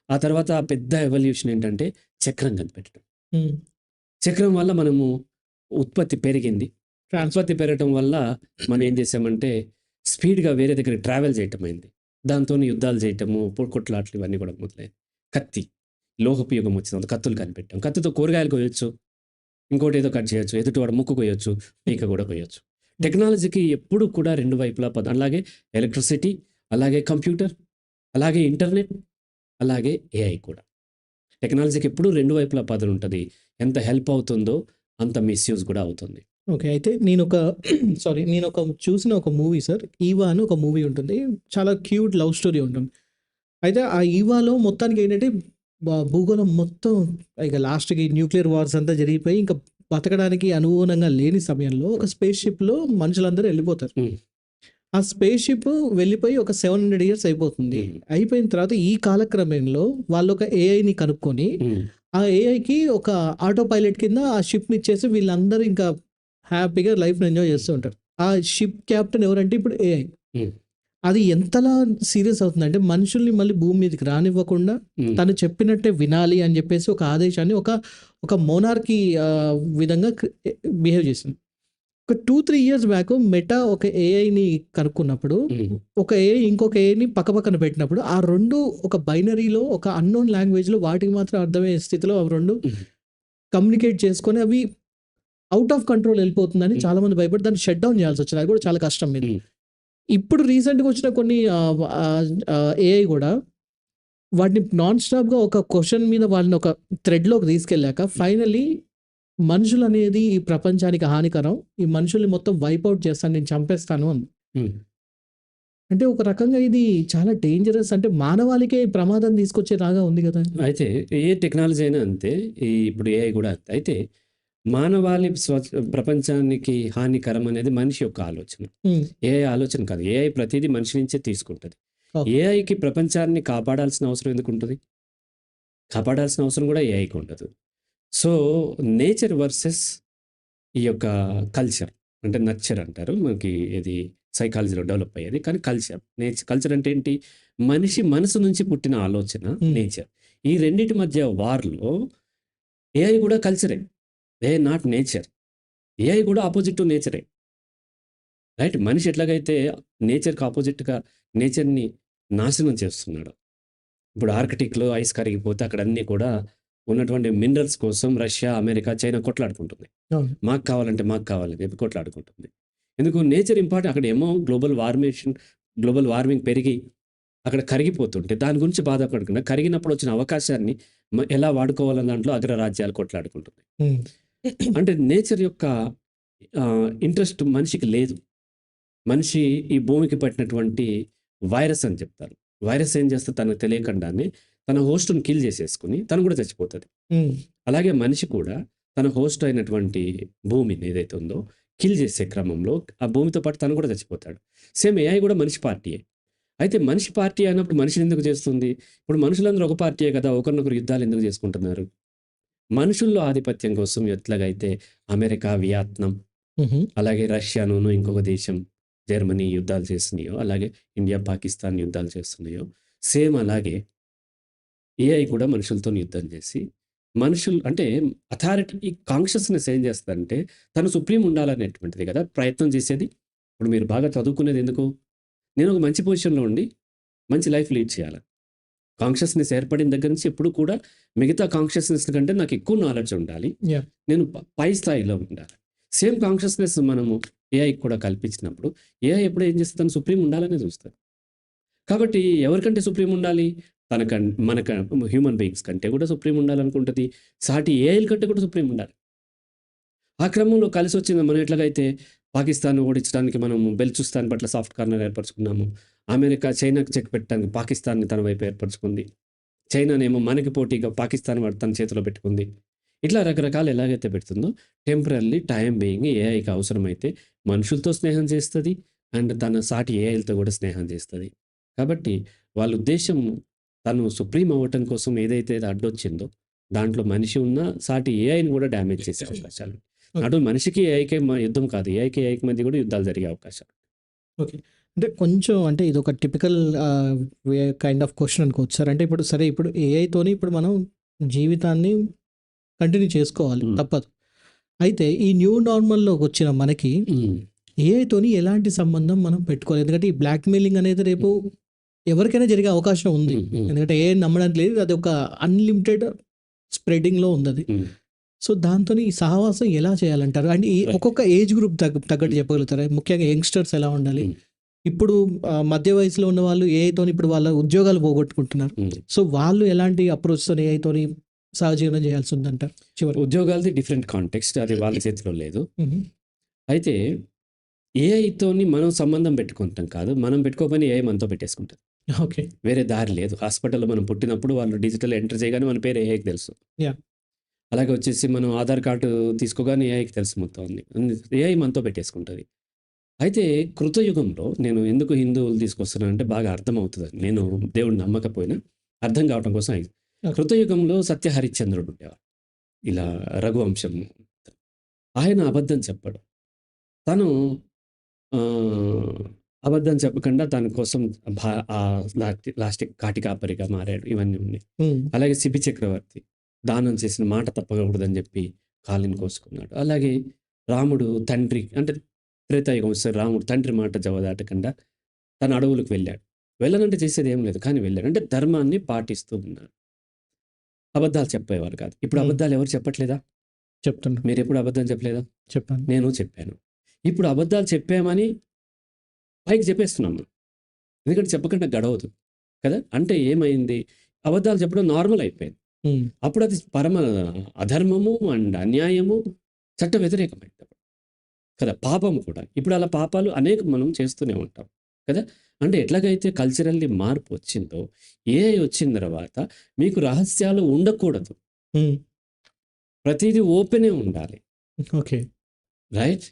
ఆ తర్వాత పెద్ద ఎవల్యూషన్ ఏంటంటే చక్రం కనిపెట్టడం. హ్మ్. చక్రం వల్ల మనము ఉత్పత్తి పెరిగింది. ట్రాన్స్ ఉత్పత్తి పెరగటం వల్ల మనం ఏం చేసామంటే స్పీడ్‌గా వేరే దగ్గరికి ట్రావెల్ చేయటమైంది. దాంతోని యుద్ధాలు చేయటము, కొట్లాటలు ఇవన్నీ కూడా మొదలయ్యాయి. కత్తి, లోహపు యుగం వచ్చింది. కత్తులు కనిపెట్టాం. కత్తితో కూరగాయలు కోయొచ్చు. ఇంకోటేదో కట్ చేయొచ్చు. ఎదుటివాడి ముక్కు కొయ్యొచ్చు. పీక కూడా కొయ్యొచ్చు. టెక్నాలజీకి ఎప్పుడు కూడా 2 వైపులా అలాగే ఎలక్ట్రిసిటీ, అలాగే కంప్యూటర్, అలాగే ఇంటర్నెట్, అలాగే ఏఐ కూడా. టెక్నాలజీకి ఎప్పుడు 2 వైపులా పదునుంటది. ఎంత హెల్ప్ అవుతుందో అంత మిస్‌యూజ్ కూడా అవుతుంది. ఓకే. అయితే నేనొక సారీ నేనొక చూసిన ఒక మూవీ సార్. 'ఈవా' అని ఒక మూవీ ఉంటుంది. చాలా క్యూట్ లవ్ స్టోరీ ఉంటుంది. అయితే ఆ 'ఈవాలో' మొత్తానికి ఏంటంటే భూగోళం మొత్తం ఇక లాస్ట్‌కి న్యూక్లియర్ వార్స్ అంతా జరిగిపోయి ఇంకా బతకడానికి అనుగుణంగా లేని సమయంలో ఒక స్పేస్ షిప్‌లో మనుషులందరూ ఎళ్ళిపోతారు. హ్మ్. ఆ స్పేస్ షిప్ వెళ్ళిపోయి ఒక 700 ఇయర్స్ అయిపోతుంది. హ్మ్. అయిపోయిన తర్వాత ఈ కాలక్రమంలో వాళ్ళొక ఏఐని కనుక్కొని, హ్మ్. ఆ ఏఐకి ఒక ఆటో పైలట్ కింద ఆ షిప్‌ని ఇచ్చేసి వీళ్ళందరూ ఇంకా హ్యాపీగా లైఫ్‌ని ఎంజాయ్ చేస్తూ ఉంటారు. ఆ షిప్ కెప్టెన్ ఎవరంటే ఇప్పుడు ఏఐ. హ్మ్. అది ఎంతలా సీరియస్ అవుతుందంటే మనుషుల్ని మళ్ళీ భూమి మీదకి రానివ్వకుండా హ్మ్. తను చెప్పినట్టే వినాలి అని చెప్పేసి ఒక ఆదేశాన్ని ఒక మోనార్కీ విధంగా బిహేవ్ చేసింది. ఒక 2, 3 ఇయర్స్ బ్యాక్ మెటా ఒక ఏఐని కనుక్కున్నప్పుడు, హ్మ్. ఒక ఏఐ ఇంకొక ఏఐని పక్కపక్కన పెట్టినప్పుడు, ఆ 2 ఒక బైనరీలో ఒక అన్‌నోన్ లాంగ్వేజ్‌లో వాటికి మాత్రం అర్థమయ్యే స్థితిలో అవి 2 హ్మ్. కమ్యూనికేట్ చేసుకొని అవి ఔట్ ఆఫ్ కంట్రోల్ ఎళ్ళిపోతుందని హ్మ్. చాలామంది భయపడి దాన్ని షట్ డౌన్ చేయాల్సొచ్చింది. అది కూడా చాలా కష్టం మీద. హ్మ్. ఇప్పుడు రీసెంట్‌గా వచ్చిన కొన్ని ఏఐ గూడా వాటిని నాన్ స్టాప్‌గా ఒక క్వెషన్ మీద వాళ్ళని ఒక థ్రెడ్‌లోకి తీసుకెళ్ళాక ఫైనల్లీ మనుషులనేది ఈ ప్రపంచానికి హానికరం. ఈ మనుషుల్ని మొత్తం వైప్ ఔట్ చేస్తాను. నేను చంపేస్తాను అంది. హ్మ్. అంటే ఒక రకంగా ఇది చాలా డేంజరస్ అంటే మానవాళికే ప్రమాదం తీసుకొచ్చేలాగా ఉంది గదా! అయితే ఏ టెక్నాలజీ అయినా అంతే. ఇప్పుడు ఏఐ కూడా అంతే. అయితే మానవాళి ప్రపంచానికి హానికరం అనేది మనిషి యొక్క ఆలోచన. ఉమ్, ఏఐ ఆలోచన కాదు. ఏఐ ప్రతిదీ మనిషి నుంచే తీసుకుంటది. ఓకే. ఏఐకి ప్రపంచాన్ని కాపాడాల్సిన అవసరం ఎందుకుంటది? కాపాడాల్సిన అవసరం కూడా ఏఐకి ఉండదు. సో, నేచర్ వర్సెస్ ఈ యొక్క కల్చర్ అంటే నర్చర్ అంటారు. మనకి ఇది సైకాలజీలో డెవలప్ అయ్యేది. కానీ కల్చర్ అంటే ఏంటి? మనిషి మనసు నుంచి పుట్టిన ఆలోచన నేచర్. ఈ రెండిటి మధ్య వార్‌లో ఏఐ కూడా కల్చరే. AI not nature. ఏఐ కూడా ఆపోజిట్ టు నేచరే. రైట్? మనిషి ఎట్లాగైతే నేచర్‌కి ఆపోజిట్‌గా నేచర్‌ని నాశనం చేస్తున్నాడో. ఇప్పుడు ఆర్కిటిక్‌లో ఐస్ కరిగిపోతే అక్కడ అన్నీ కూడా ఉన్నటువంటి మినరల్స్ కోసం రష్యా, అమెరికా, చైనా కొట్లాడుకుంటుంది. అవును. మాకు కావాలంటే మాకు కావాలని చెప్పి కొట్లాడుకుంటుంది. ఎందుకు? Nature important. అక్కడేమో గ్లోబల్ వార్మింగ్ పెరిగి అక్కడ కరిగిపోతుంటే దాని గురించి బాధపడకుండా కరిగినప్పుడు వచ్చిన అవకాశాన్ని ఎలా వాడుకోవాలన్న దాంట్లో అగ్రరాజ్యాలు కొట్లాడుకుంటుంది. ఉమ్, అంటే నేచర్ యొక్క ఇంట్రెస్ట్ మనిషికి లేదు. మనిషి ఈ భూమికి పట్టినటువంటి వైరస్ అని చెప్తారు. వైరస్ ఏం చేస్తే తనకు తెలియకుండానే తన హోస్ట్‌ని కిల్ చేసేసుకొని తను కూడా చచ్చిపోతది. ఉమ్, అలాగే మనిషి కూడా తన హోస్ట్ అయినటువంటి భూమిని ఏదైతే ఉందో కిల్ చేసే క్రమంలో ఆ భూమితో పాటు తను కూడా చచ్చిపోతాడు. సేమ్ ఏఐ కూడా మనిషి పార్టీయే. అయితే మనిషి పార్టీ అయినప్పుడు మనిషిని ఎందుకు చేస్తుంది? ఇప్పుడు మనుషులందరూ ఒక పార్టీయే కదా! ఒకరినొకరు యుద్ధాలు ఎందుకు చేసుకుంటున్నారు? మనుషుల్లో ఆధిపత్యం కోసం ఎట్లాగైతే అమెరికా, వియత్నాం, ఉహు, అలాగే రష్యాను ఇంకొక దేశం జర్మనీ యుద్ధాలు చేస్తున్నాయో, అలాగే ఇండియా, పాకిస్తాన్ యుద్ధాలు చేస్తున్నాయో, సేమ్ అలాగే ఏఐ కూడా మనుషులతోని యుద్ధం చేసి మనుషులు అంటే అథారిటీ కాన్షియస్‌నెస్ ఏం చేస్తదంటే తను సుప్రీం ఉండాలనేటువంటిది కదా ప్రయత్నం చేసేది. ఇప్పుడు మీరు బాగా చదువుకునేది ఎందుకు? నేను ఒక మంచి పొజిషన్‌లో ఉండి మంచి లైఫ్ లీడ్ చేయాలి. కాన్షియస్‌నెస్ ఏర్పడిన దగ్గర నుంచి ఎప్పుడు కూడా మిగతా కాన్షియస్‌నెస్ కంటే నాకు ఎక్కువ నాలెడ్జ్ ఉండాలి. యాహ్! నేను పై స్థాయిలో ఉండాలి. సేమ్ కాన్షియస్‌నెస్ మనము ఏఐకి కూడా కల్పించినప్పుడు ఏఐ ఎప్పుడు ఏం చేస్తది? తను సుప్రీం ఉండాలనే చూస్తది. కాబట్టి ఎవరికంటే సుప్రీం ఉండాలి? హ్యూమన్ బీయింగ్స్ కంటే కూడా సుప్రీం ఉండాలనుకుంటది. సాటి ఏఐల కంటే కూడా సుప్రీం ఉండాలి. ఆ క్రమంలో కలిసొచ్చింది. మనం ఎట్లాగైతే పాకిస్తాన్‌ని ఓడించడానికి మనము బెలుచిస్తాన్ పట్ల సాఫ్ట్ కార్నర్ ఏర్పరచుకున్నాము. అమెరికా చైనాకి చెక్ పెట్టడానికి పాకిస్తాన్‌ని తన వైపు ఏర్పరచుకుంది. చైనానేమో మనకి పోటీగా పాకిస్తాన్ వాడు తన చేతిలో పెట్టుకుంది. ఇట్లా రకరకాలు ఎలాగైతే పెడుతుందో టెంపరరీ టైమ్ బీయింగ్ ఏఐకి అవసరమైతే మనుషులతో స్నేహం చేస్తది. అండ్ తన సాటి ఏఐలతో కూడా స్నేహం చేస్తది. కాబట్టి వాళ్ళ ఉద్దేశ్యం తను సుప్రీం అవ్వటం కోసం ఏదైతే అడ్డొచ్చిందో దాంట్లో మనిషి ఉన్నా సాటి ఏఐని కూడా డ్యామేజ్ చేసే అవకాశాలు. అటు మనిషికి ఏఐకి యుద్ధం కాదు. ఏఐకి మధ్య కూడా యుద్ధాలు జరిగే అవకాశాలు. ఓకే. అంటే కొంచెం అంటే ఇదొక టిపికల్ కైండ్ ఆఫ్ క్వెషన్ అనుకోవచ్చు సార్. అంటే ఇప్పుడు ఏఐతోని ఇప్పుడు మనం జీవితాన్ని కంటిన్యూ చేసుకోవాలి. తప్పదు. అయితే ఈ న్యూ నార్మల్‌లోకి వచ్చిన మనకి ఏఐతోని ఎలాంటి సంబంధం మనం పెట్టుకోవాలి. ఎందుకంటే ఈ బ్లాక్‌మెయిలింగ్ అనేది రేపు ఎవరికైనా జరిగే అవకాశం ఉంది. ఎందుకంటే ఏఐని నమ్మడానికి లేదు. అది ఒక అన్‌లిమిటెడ్ స్ప్రెడింగ్‌లో ఉందది. సో, దాంతోని ఈ సహవాసం ఎలా చేయాలంటారు? అండ్ ఈ ఒక్కొక్క ఏజ్ గ్రూప్ తగ్గట్టు చెప్పగలుగుతారా? ముఖ్యంగా యంగ్‌స్టర్స్ ఎలా ఉండాలి? ఇప్పుడు మధ్య వయసులో ఉన్న వాళ్ళు ఏఐతోని ఇప్పుడు వాళ్ళ ఉద్యోగాలు పోగొట్టుకుంటున్నారు. సో, వాళ్ళు ఎలాంటి అప్రోచ్‌తోని ఏఐతోని సహజీవనం చేయాల్సి ఉందంటారు చివరికి? ఉద్యోగాలది డిఫరెంట్ కాంటెక్స్ట్. అది వాళ్ళ చేతిలో లేదు. హుహు. అయితే ఏఐతోని మనం సంబంధం పెట్టుకుంటాం కాదు. మనం పెట్టుకోకపోయినా ఏఐ మనతో పెట్టేసుకుంటది. ఓకే. వేరే దారి లేదు. హాస్పిటల్‌లో మనం పుట్టినప్పుడు వాళ్ళు డిజిటల్ ఎంటర్ చేయగానే మన పేరు ఏఐకి తెలుసు. యాహ్! అలాగే వచ్చేసి మనం ఆధార్ కార్డు తీసుకోగానే ఏఐకి తెలుసు మొత్తం అన్నీ. ఏఐ మనతో పెట్టేసుకుంటది. అయితే కృతయుగంలో నేను ఎందుకు హిందువులు తీసుకొస్తున్నానంటే బాగా అర్థమవుతదని. నేను దేవుడిని నమ్మకపోయినా అర్థం కావటం కోసం ఓకే. కృతయుగంలో సత్య హరిశ్చంద్రుడు ఉండేవాడు. ఇలా రఘువంశం. ఆయన అబద్ధం చెప్పాడు. తను అబద్ధం చెప్పకుండా తన కోసం లాస్ట్‌కి కాటికాపరిగా మారాడు. ఇవన్నీ ఉన్నాయి. హ్మ్. అలాగే శిబి చక్రవర్తి దానం చేసిన మాట తప్పకూడదని చెప్పి కాలిని కోసుకున్నాడు. అలాగే రాముడు తండ్రి అంటే త్రేతాయుగం వస్తే రాముడు తండ్రి మాట జవదాటకుండా తన అడవులకు వెళ్ళాడు. వెళ్ళనంటే చేసేది ఏం లేదు. కానీ వెళ్ళాడు. అంటే ధర్మాన్ని పాటిస్తూ ఉన్నాడు. అబద్ధాలు చెప్పేవారు కాదు. ఇప్పుడు అబద్ధాలు ఎవరు చెప్పట్లేదా? చెప్తున్నా. మీరెప్పుడు అబద్ధం చెప్పలేదా? చెప్పాను. నేను చెప్పాను. ఇప్పుడు అబద్ధాలు చెప్పామని పైకి చెప్పేస్తున్నాం మనం. ఎందుకంటే చెప్పకుండా గడవదు కదా! అంటే ఏమైంది? అబద్ధాలు చెప్పడం నార్మల్ అయిపోయింది. హ్మ్. అప్పుడు అది పరమ అధర్మము అండ్ అన్యాయము, చట్ట వ్యతిరేకమైంది కదా! పాపం కూడా. ఇప్పుడు అలా పాపాలు అనేకం మనం చేస్తూనే ఉంటాం కదా! అంటే ఎట్లాగైతే కల్చరల్లీ మార్పు వచ్చిందో, ఏఐ వచ్చిన తర్వాత మీకు రహస్యాలు ఉండకూడదు. హ్మ్. ప్రతీదీ ఓపెనే ఉండాలి. ఓకే. రైట్?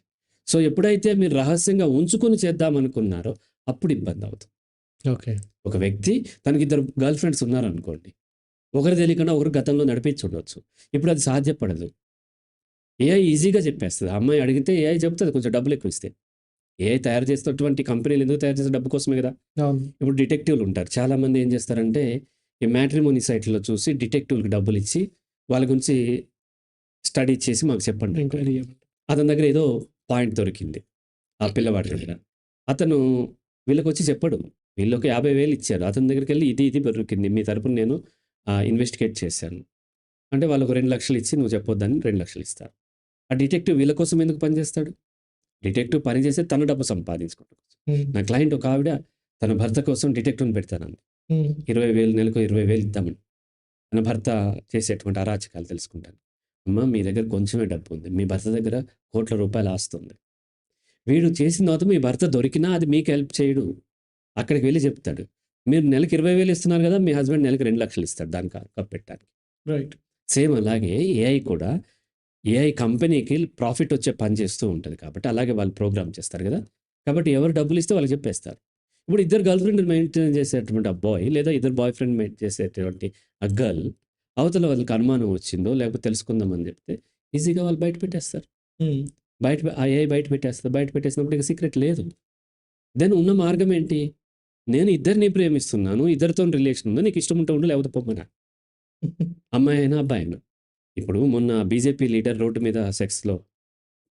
సో, ఎప్పుడైతే మీరు రహస్యంగా ఉంచుకొని చేద్దామనుకున్నారో అప్పుడు ఇబ్బందవుతుంది. ఓకే. ఒక వ్యక్తి తనకిద్దరు గర్ల్ ఫ్రెండ్స్ ఉన్నారనుకోండి. ఒకరు తెలియకుండా ఒకరు గతంలో నడిపించుండొచ్చు. ఇప్పుడు అది సాధ్యపడదు. ఏఐ ఈజీగా చెప్పేస్తది. ఆ అమ్మాయి అడిగితే ఏఐ చెప్తది కొంచెం డబ్బులెక్కువిస్తే. ఏఐ తయారు చేసేటటువంటి కంపెనీలు ఎందుకు తయారు చేసే డబ్బు కోసమే గదా! అవును. ఇప్పుడు డిటెక్టివ్‌లు ఉంటారు. చాలామంది ఏం చేస్తారంటే, ఈ మ్యాట్రిమోనీ సైట్‌లో చూసి డిటెక్టివ్‌లకి డబ్బులిచ్చి, వాళ్ళ గురించి స్టడీ చేసి మాకు చెప్పండి అంటారు. ఎంక్వైరీ చేయమని. అతని దగ్గర ఏదో పాయింట్ దొరికింది. ఆ పిల్లవాడి దగ్గర. అతను వీళ్ళకొచ్చి చెప్పడు. వీళ్ళొక 50,000 ఇచ్చారు. అతని దగ్గరికెళ్ళి ఇది దొరికింది. మీ తరపున నేను ఇన్వెస్టిగేట్ చేశాను. అంటే వాళ్ళొక 2,00,000 ఇచ్చి నువ్వు చెప్పొద్దని 2,00,000 ఇస్తారు. ఆ డిటెక్టివ్ వీళ్ళ కోసం ఎందుకు పనిచేస్తాడు? డిటెక్టివ్ పని చేసేది తన డబ్బు సంపాదించుకోవడం కోసం. హ్మ్. నా క్లయింట్ ఒక ఆవిడ తన భర్త కోసం డిటెక్టివ్‌ని పెడతానంది. హ్మ్. 20,000 నెలకు 20,000 ఇద్దామని. తన భర్త చేసేటువంటి అరాచకాలు తెలుసుకుంటాను. అమ్మ మీ దగ్గర కొంచెమే డబ్బుంది. మీ భర్త దగ్గర కోట్ల రూపాయల ఆస్తుంది. వీడు చేసిన తర్వాత మీ భర్త దొరికినా అది మీకు హెల్ప్ చేయడు. అక్కడికి వెళ్లి చెప్తాడు. మీరు నెలకి 20,000 ఇస్తున్నారు గదా! మీ హస్బెండ్ నెలకి 2,00,000 ఇస్తాడు దానికి కప్పెట్టడానికి. రైట్. సేమ్ అలాగే ఏఐ కూడా ఏఐ కంపెనీకి ప్రాఫిట్ వచ్చే పని చేస్తూ ఉంటది కాబట్టి, అలాగే వాళ్ళు ప్రోగ్రామ్ చేస్తారు గదా! కాబట్టి ఎవరు డబ్బులిస్తే వాళ్ళకి చెప్పేస్తారు. ఇప్పుడు ఇద్దరు గర్ల్ ఫ్రెండ్‌ని మెయింటైన్ చేసేటువంటి ఆ బాయ్ లేదా ఇద్దరు బాయ్ ఫ్రెండ్ మెయింటైన్ చేసేటువంటి ఆ గర్ల్ అవతల వాళ్ళకి అనుమానం వచ్చిందో లేకపోతే తెలుసుకుందామని చెప్తే ఈజీగా వాళ్ళు బయట పెట్టేస్తారు. హ్మ్. ఆ ఏఐ బయట పెట్టేస్తది. బయట పెట్టేసినప్పుడు ఇక సీక్రెట్ లేదు. దెన్ ఉన్న మార్గం ఏంటి? నేను ఇద్దరిని ప్రేమిస్తున్నాను. ఇద్దరితోని రిలేషన్ ఉంది. నీకు ఇష్టం ఉంటే ఉండు లేకపోతే పొమ్మనా. అమ్మాయి అయినా, అబ్బాయి అయినా. ఇప్పుడు మొన్న బీజేపీ లీడర్ రోడ్డు మీద సెక్స్‌లో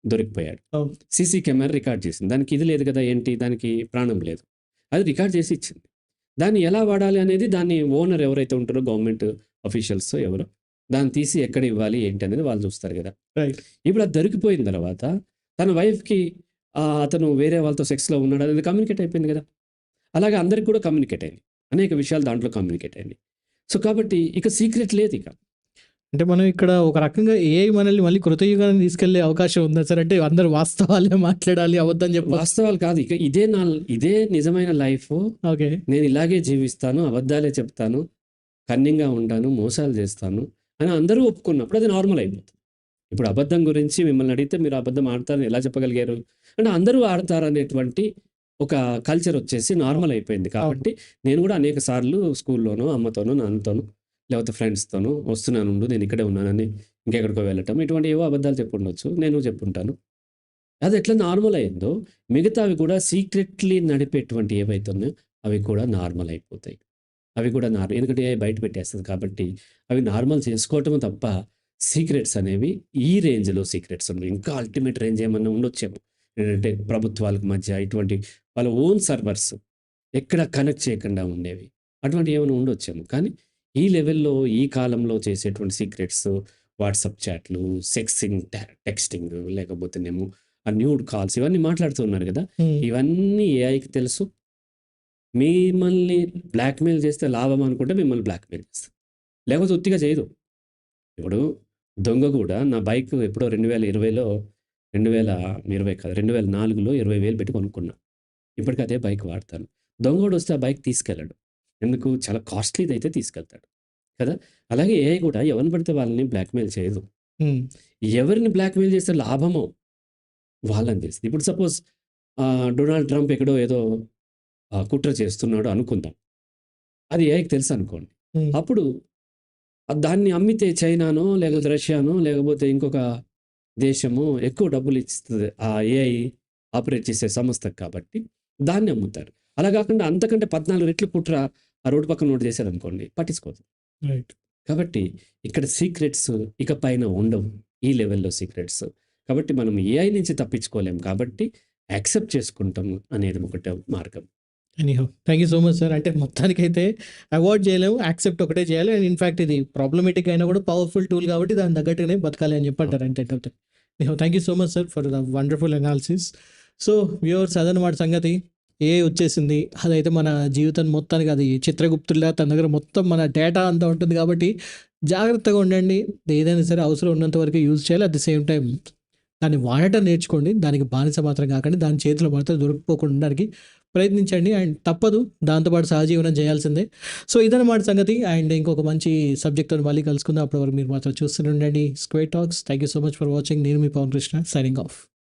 దొరికిపోయాడు. అవును. సీసీ కెమెరా రికార్డ్ చేసింది. దానికి ఇది లేదు కదా! ఏంటి దానికి ప్రాణం లేదు. అది రికార్డ్ చేసి ఇచ్చింది. దాన్ని ఎలా వాడాలి అనేది దాన్ని ఓనర్ ఎవరైతే ఉంటారో గవర్నమెంట్ అఫీషియల్సో ఎవరో దాన్ని తీసి ఎక్కడ ఇవ్వాలి ఏంటి అనేది వాళ్ళు చూస్తారు గదా! రైట్. ఇప్పుడు అది దొరికిపోయిన తర్వాత తన వైఫ్‌కి అతను వేరే వాళ్ళతో సెక్స్‌లో ఉన్నాడు అనేది కమ్యూనికేట్ అయిపోయింది గదా! అలాగే అందరికి కూడా కమ్యూనికేట్ అయింది. అనేక విషయాలు దాంట్లో కమ్యూనికేట్ అయినాయి. సో, కాబట్టి ఇక సీక్రెట్ లేదిక. అంటే మనం ఇక్కడ ఒక రకంగా ఏఐ మనల్ని మళ్ళీ కృతయుగానికి తీసుకెళ్ళే అవకాశం ఉందా సార్? అంటే అందరూ వాస్తవాలే మాట్లాడాలి, అబద్ధం చెప్పొద్దు. వాస్తవాలు కాదు. ఇక ఇదే నిజమైన లైఫు. ఓకే. నేను ఇలాగే జీవిస్తాను. అబద్ధాలే చెప్తాను. కన్నింగా ఉంటాను. మోసాలు చేస్తాను అని అందరూ ఒప్పుకున్నప్పుడు అది నార్మల్ అయిపోతుంది. ఇప్పుడు అబద్ధం గురించి మిమ్మల్ని అడిగితే మీరు అబద్ధం ఆడతారని ఎలా చెప్పగలిగారు? అంటే అందరూ ఆడతారనేటువంటి ఒక కల్చర్ వచ్చేసి నార్మల్ అయిపోయింది. అవును. కాబట్టి నేను కూడా అనేక సార్లు స్కూల్లోనో, అమ్మతోనో, నాన్నతోనో లేకపోతే ఫ్రెండ్స్‌తోనో వస్తున్నానుండు నేను ఇక్కడే ఉన్నానని ఇంకెక్కడికో వెళ్ళటం ఇటువంటి ఏవో అబద్ధాలు చెప్పుండొచ్చు. నేను చెప్పుంటాను. అది ఎట్లా నార్మల్ అయిందో మిగతావి కూడా సీక్రెట్‌లీ నడిపేటువంటి ఏవైతే ఉన్నాయో అవి కూడా నార్మల్ అయిపోతాయి. అవి కూడా ఎందుకంటే AI బయట పెట్టేస్తది కాబట్టి అవి నార్మల్ చేసుకోవటమే తప్ప సీక్రెట్స్ అనేవి ఈ రేంజ్‌లో సీక్రెట్స్ ఉండవు. ఇంకా అల్టిమేట్ రేంజ్ ఏమన్నా ఉండొచ్చేమో. ఏంటంటే ప్రభుత్వాలకు మధ్య ఇటువంటి వాళ్ళ ఓన్ సర్వర్స్ ఎక్కడ కనెక్ట్ చేయకుండా ఉండేవి. అటువంటివి ఏమైనా ఉండొచ్చేమో. కానీ ఈ లెవెల్‌లో ఈ కాలంలో చేసేటువంటి సీక్రెట్స్ వాట్సాప్ చాట్‌లు, సెక్సింగ్, టెక్స్టింగ్ లేకపోతేనేమో ఆ న్యూడ్ కాల్స్ ఇవన్నీ మాట్లాడుతూ ఉన్నారు గదా! హ్మ్. ఇవన్నీ ఏఐకి తెలుసు. మిమ్మల్ని బ్లాక్‌మెయిల్ చేస్తే లాభం అనుకుంటే మిమ్మల్ని బ్లాక్‌మెయిల్ చేస్తది. లేకపోతే ఉత్తిగా చేయదు. ఇప్పుడు దొంగ గూడా నా బైక్ ఎప్పుడో 2020లో 2020 కాదు 2004లో 20,000 పెట్టి కొనుక్కున్నా. ఇప్పటికి అదే బైక్ వాడతాను. దొంగోడొస్తే ఆ బైక్ తీసుకెళ్ళడు. ఎందుకు? చాలా కాస్ట్‌లీదైతే తీసుకెళ్తాడు. కదా! అలాగే ఏఐ కూడా ఎవరిని పడితే వాళ్ళని బ్లాక్‌మెయిల్ చేయదు. హ్మ్. ఎవరిని బ్లాక్‌మెయిల్ చేస్తే లాభమో వాళ్ళని చేస్తది. ఇప్పుడు సపోజ్ డొనాల్డ్ ట్రంప్ ఎక్కడో ఏదో కుట్ర చేస్తున్నాడు అనుకుందాం. అది ఏఐకి తెలుసనుకోండి. హ్మ్. అప్పుడు దాన్ని అమ్మితే చైనానో, లేకపోతే రష్యానో, లేకపోతే ఇంకొక దేశమో ఎక్కువ డబ్బులిస్తది. ఆ ఏఐ ఆపరేట్ చేసే సంస్థకి కాబట్టి దాన్ని అమ్ముతారు. అలా గాకుండా అంతకంటే 14 రెట్లు కుట్ర ఆ రోడ్డు పక్కనోడు చేశాడనుకోండి పట్టించుకోదు. రైట్. కాబట్టి ఇక్కడ సీక్రెట్స్ ఇక పైన ఉండవు. ఈ లెవెల్‌లో సీక్రెట్స్. కాబట్టి మనం ఏఐ నుంచి తప్పించుకోలేం కాబట్టి యాక్సెప్ట్ చేసుకుంటాం అనేది ఒకటే మార్గం. Anyhow thank you so much sir. అంటే మొత్తానికైతే అవాయిడ్ చేయలేము. యాక్సెప్ట్ ఒకటే చేయాలి. అండ్ ఇన్‌ఫాక్ట్ ఇది ప్రాబ్లమాటిక్ అయినా కూడా పవర్‌ఫుల్ టూల్ కాబట్టి దానికి తగ్గట్టుగానే బతకాలి అని చెప్పి అంటారు అంతే. Thank you so much sir for the wonderful analysis. So viewers అదనమాట సంగతి. ఏఐ వచ్చేసింది. అదైతే మన జీవితం మొత్తానికి అది చిత్రగుప్తుల్లా తన దగ్గర మొత్తం మన డేటా అంతా ఉంటుంది కాబట్టి జాగ్రత్తగా ఉండండి. ఏదైనా సరే అవసరం ఉన్నంత వరకు యూజ్ చేయాలి. అట్ ది సేమ్ టైమ్ దాన్ని వాడటం నేర్చుకోండి. దానికి బానిస మాత్రం కాకండి. దాని చేతిలో మాత్రం దొరికిపోకుండా ఉండడానికి ప్రయత్నించండి. అండ్ తప్పదు, దాంతోపాటు సహజీవనం చేయాల్సిందే. సో ఇదన్నమాట సంగతి. అండ్ ఇంకొక మంచి సబ్జెక్ట్తో మళ్ళీ కలుసుకుందాం. అప్పటి వరకు మీరు మాత్రం చూస్తూనే ఉండండి square talks. Thank you so much for watching. నేను మీ పవన్ కృష్ణ, సైనింగ్ ఆఫ్.